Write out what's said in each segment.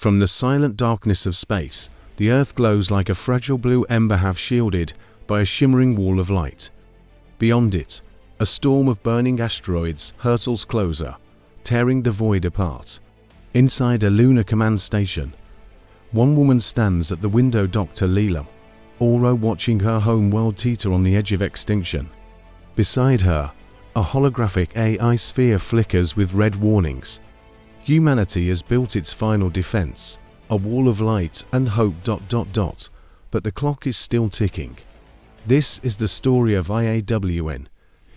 From the silent darkness of space, the Earth glows like a fragile blue ember half shielded by a shimmering wall of light. Beyond it, a storm of burning asteroids hurtles closer, tearing the void apart. Inside a lunar command station, one woman stands at the window, Dr. Lila Moreau, watching her home world teeter on the edge of extinction. Beside her, a holographic AI sphere flickers with red warnings. Humanity has built its final defense, a wall of light and hope. But the clock is still ticking. This is the story of IAWN,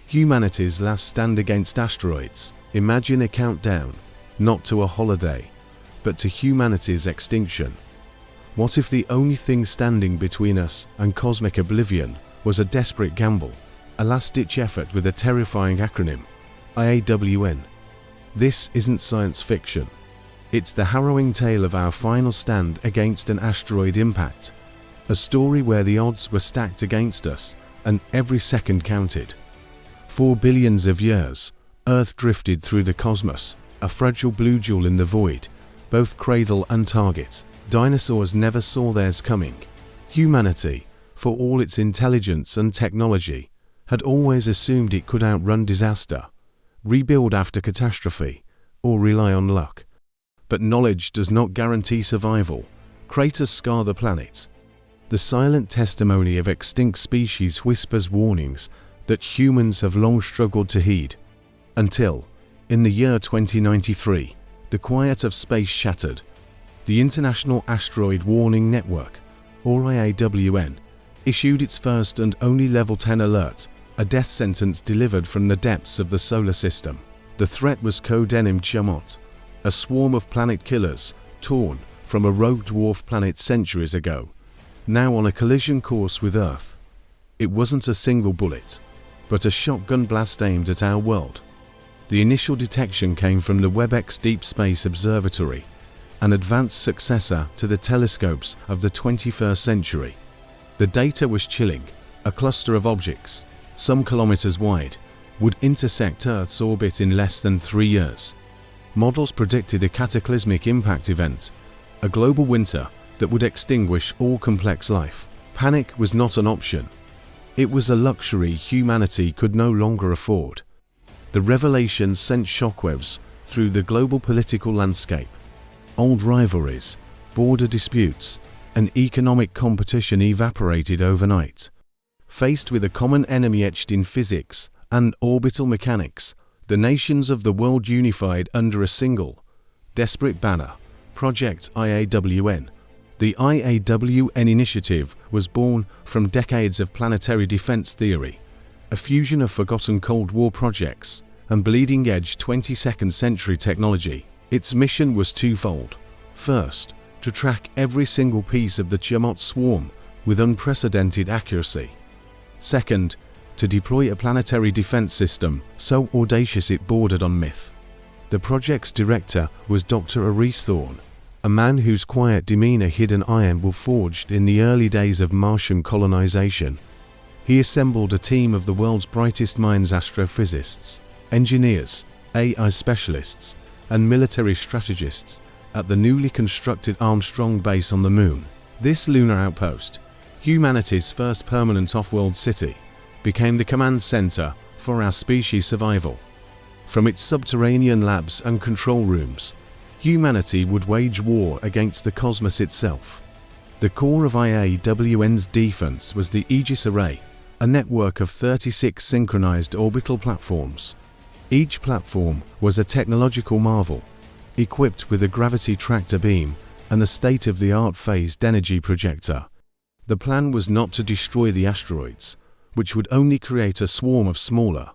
humanity's last stand against asteroids. Imagine a countdown, not to a holiday, but to humanity's extinction. What if the only thing standing between us and cosmic oblivion was a desperate gamble, a last-ditch effort with a terrifying acronym, IAWN? This isn't science fiction. It's the harrowing tale of our final stand against an asteroid impact, a story where the odds were stacked against us and every second counted. For billions of years, Earth drifted through the cosmos, a fragile blue jewel in the void, both cradle and target. Dinosaurs never saw theirs coming. Humanity, for all its intelligence and technology, had always assumed it could outrun disaster, rebuild after catastrophe, or rely on luck. But knowledge does not guarantee survival. Craters scar the planet. The silent testimony of extinct species whispers warnings that humans have long struggled to heed. Until, in the year 2093, the quiet of space shattered. The International Asteroid Warning Network, or IAWN, issued its first and only Level 10 alert, a death sentence delivered from the depths of the solar system. The threat was codenamed Tiamat, a swarm of planet killers torn from a rogue dwarf planet centuries ago, now on a collision course with Earth. It wasn't a single bullet, but a shotgun blast aimed at our world. The initial detection came from the WebEx Deep Space Observatory, an advanced successor to the telescopes of the 21st century. The data was chilling. A cluster of objects, some kilometers wide, would intersect Earth's orbit in less than 3 years. Models predicted a cataclysmic impact event, a global winter that would extinguish all complex life. Panic was not an option. It was a luxury humanity could no longer afford. The revelation sent shockwaves through the global political landscape. Old rivalries, border disputes, and economic competition evaporated overnight. Faced with a common enemy etched in physics and orbital mechanics, the nations of the world unified under a single, desperate banner, Project IAWN. The IAWN initiative was born from decades of planetary defense theory, a fusion of forgotten Cold War projects and bleeding-edge 22nd century technology. Its mission was twofold. First, to track every single piece of the Tiamat swarm with unprecedented accuracy. Second, to deploy a planetary defense system so audacious it bordered on myth. The project's director was Dr. AIvsHumanity, a man whose quiet demeanor hid an iron will forged in the early days of Martian colonization. He assembled a team of the world's brightest minds, astrophysicists, engineers, AI specialists, and military strategists at the newly constructed Armstrong base on the Moon. This lunar outpost, humanity's first permanent off-world city, became the command center for our species' survival. From its subterranean labs and control rooms, humanity would wage war against the cosmos itself. The core of IAWN's defense was the Aegis array, a network of 36 synchronized orbital platforms. Each platform was a technological marvel, equipped with a gravity tractor beam and a state-of-the-art phased energy projector. The plan was not to destroy the asteroids, which would only create a swarm of smaller,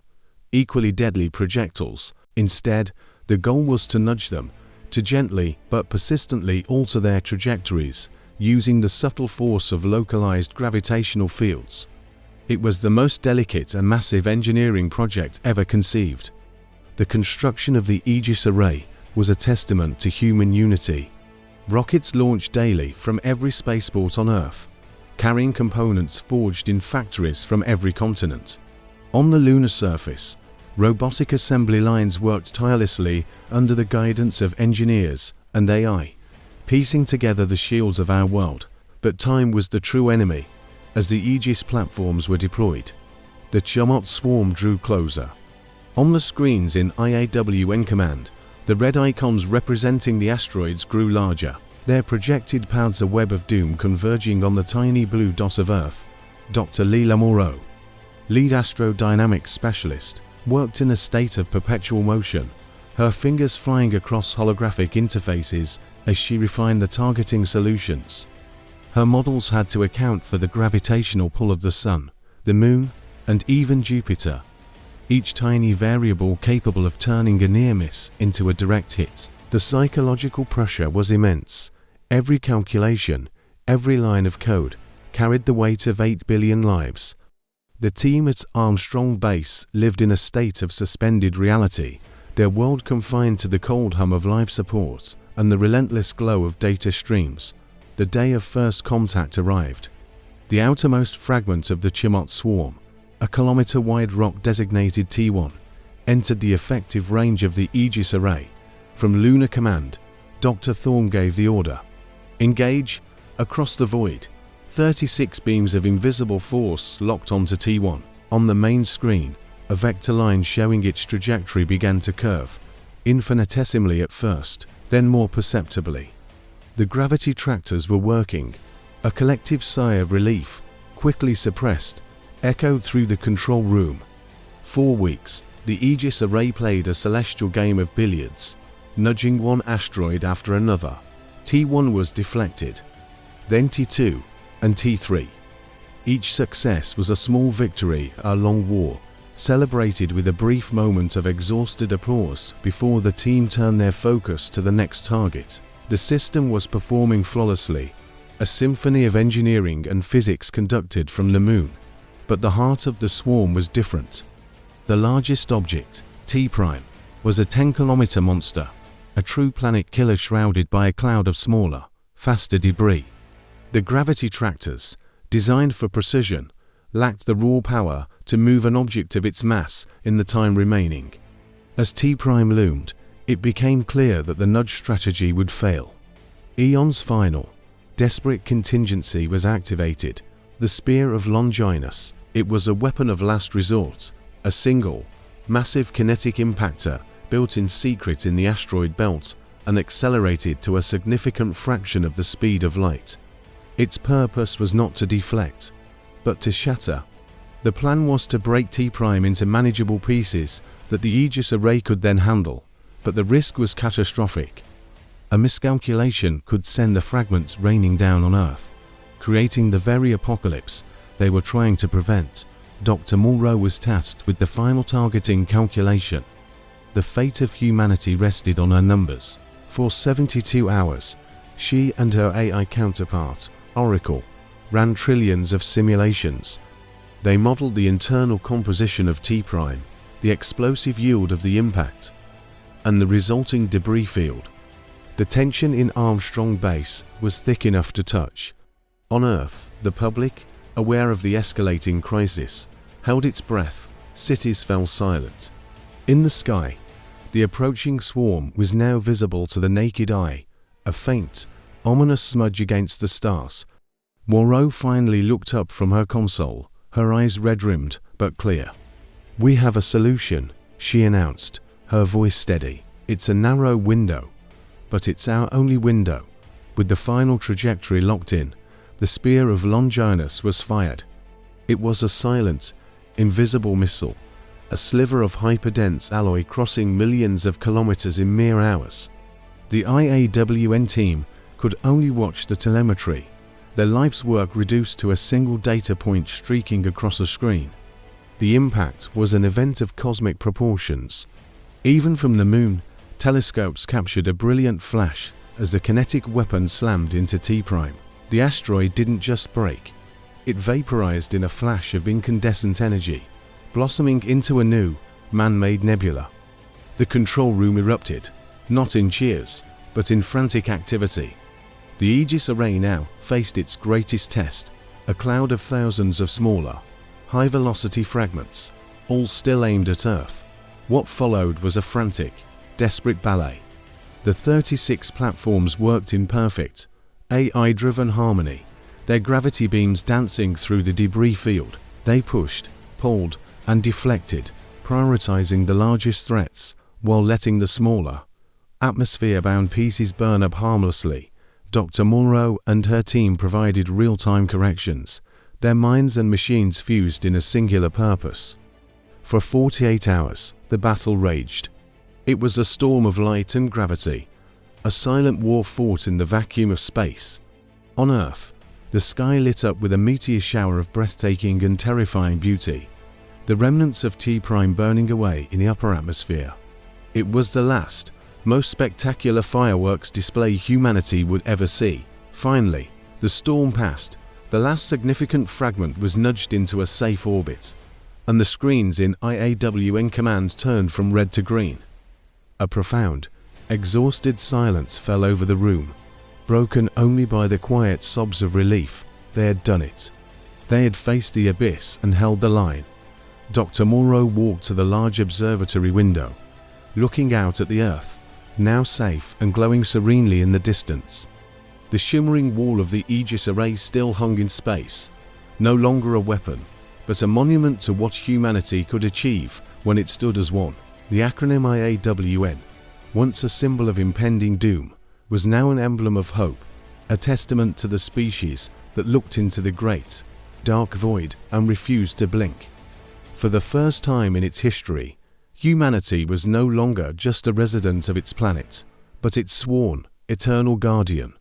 equally deadly projectiles. Instead, the goal was to nudge them, to gently but persistently alter their trajectories using the subtle force of localized gravitational fields. It was the most delicate and massive engineering project ever conceived. The construction of the Aegis array was a testament to human unity. Rockets launched daily from every spaceport on Earth, carrying components forged in factories from every continent. On the lunar surface, robotic assembly lines worked tirelessly under the guidance of engineers and AI, piecing together the shields of our world. But time was the true enemy. As the Aegis platforms were deployed, the Chumot swarm drew closer. On the screens in IAWN command, the red icons representing the asteroids grew larger, their projected paths a web of doom converging on the tiny blue dot of Earth. Dr. Lila Moreau, lead astrodynamics specialist, worked in a state of perpetual motion, her fingers flying across holographic interfaces as she refined the targeting solutions. Her models had to account for the gravitational pull of the Sun, the Moon, and even Jupiter, each tiny variable capable of turning a near miss into a direct hit. The psychological pressure was immense. Every calculation, every line of code, carried the weight of 8 billion lives. The team at Armstrong Base lived in a state of suspended reality, their world confined to the cold hum of life support and the relentless glow of data streams. The day of first contact arrived. The outermost fragment of the Chumot swarm, a kilometer-wide rock designated T1, entered the effective range of the Aegis array. From Lunar Command, Dr. Thorne gave the order. Engage. Across the void, 36 beams of invisible force locked onto T1. On the main screen, a vector line showing its trajectory began to curve, infinitesimally at first, then more perceptibly. The gravity tractors were working. A collective sigh of relief, quickly suppressed, echoed through the control room. 4 weeks, the Aegis array played a celestial game of billiards, nudging one asteroid after another. T1 was deflected, then T2, and T3. Each success was a small victory, a long war, celebrated with a brief moment of exhausted applause before the team turned their focus to the next target. The system was performing flawlessly, a symphony of engineering and physics conducted from the Moon. But the heart of the swarm was different. The largest object, T', was a 10-kilometer monster, a true planet killer shrouded by a cloud of smaller, faster debris. The gravity tractors, designed for precision, lacked the raw power to move an object of its mass in the time remaining. As T' loomed, it became clear that the nudge strategy would fail. Eon's final, desperate contingency was activated, the Spear of Longinus. It was a weapon of last resort, a single, massive kinetic impactor built in secret in the asteroid belt and accelerated to a significant fraction of the speed of light. Its purpose was not to deflect, but to shatter. The plan was to break T' into manageable pieces that the Aegis array could then handle, but the risk was catastrophic. A miscalculation could send the fragments raining down on Earth, creating the very apocalypse they were trying to prevent. Dr. Moreau was tasked with the final targeting calculation. The fate of humanity rested on her numbers. For 72 hours, she and her AI counterpart, Oracle, ran trillions of simulations. They modeled the internal composition of T', the explosive yield of the impact, and the resulting debris field. The tension in Armstrong Base was thick enough to touch. On Earth, the public, aware of the escalating crisis, held its breath. Cities fell silent. In the sky, the approaching swarm was now visible to the naked eye, a faint, ominous smudge against the stars. Moreau finally looked up from her console, her eyes red-rimmed but clear. "We have a solution," she announced, her voice steady. "It's a narrow window, but it's our only window." With the final trajectory locked in, the Spear of Longinus was fired. It was a silent, invisible missile, a sliver of hyperdense alloy crossing millions of kilometers in mere hours. The IAWN team could only watch the telemetry, their life's work reduced to a single data point streaking across a screen. The impact was an event of cosmic proportions. Even from the Moon, telescopes captured a brilliant flash as the kinetic weapon slammed into T'. The asteroid didn't just break. It vaporized in a flash of incandescent energy, blossoming into a new, man-made nebula. The control room erupted, not in cheers, but in frantic activity. The Aegis array now faced its greatest test, a cloud of thousands of smaller, high-velocity fragments, all still aimed at Earth. What followed was a frantic, desperate ballet. The 36 platforms worked in perfect, AI-driven harmony, their gravity beams dancing through the debris field. They pushed, pulled, and deflected, prioritizing the largest threats, while letting the smaller, atmosphere-bound pieces burn up harmlessly. Dr. Moreau and her team provided real-time corrections, their minds and machines fused in a singular purpose. For 48 hours, the battle raged. It was a storm of light and gravity, a silent war fought in the vacuum of space. On Earth, the sky lit up with a meteor shower of breathtaking and terrifying beauty, the remnants of T-Prime burning away in the upper atmosphere. It was the last, most spectacular fireworks display humanity would ever see. Finally, the storm passed, the last significant fragment was nudged into a safe orbit, and the screens in IAWN command turned from red to green. A profound, exhausted silence fell over the room, broken only by the quiet sobs of relief. They had done it. They had faced the abyss and held the line. Dr. Moreau walked to the large observatory window, looking out at the Earth, now safe and glowing serenely in the distance. The shimmering wall of the Aegis array still hung in space, no longer a weapon, but a monument to what humanity could achieve when it stood as one. The acronym IAWN, once a symbol of impending doom, was now an emblem of hope, a testament to the species that looked into the great, dark void and refused to blink. For the first time in its history, humanity was no longer just a resident of its planet, but its sworn, eternal guardian.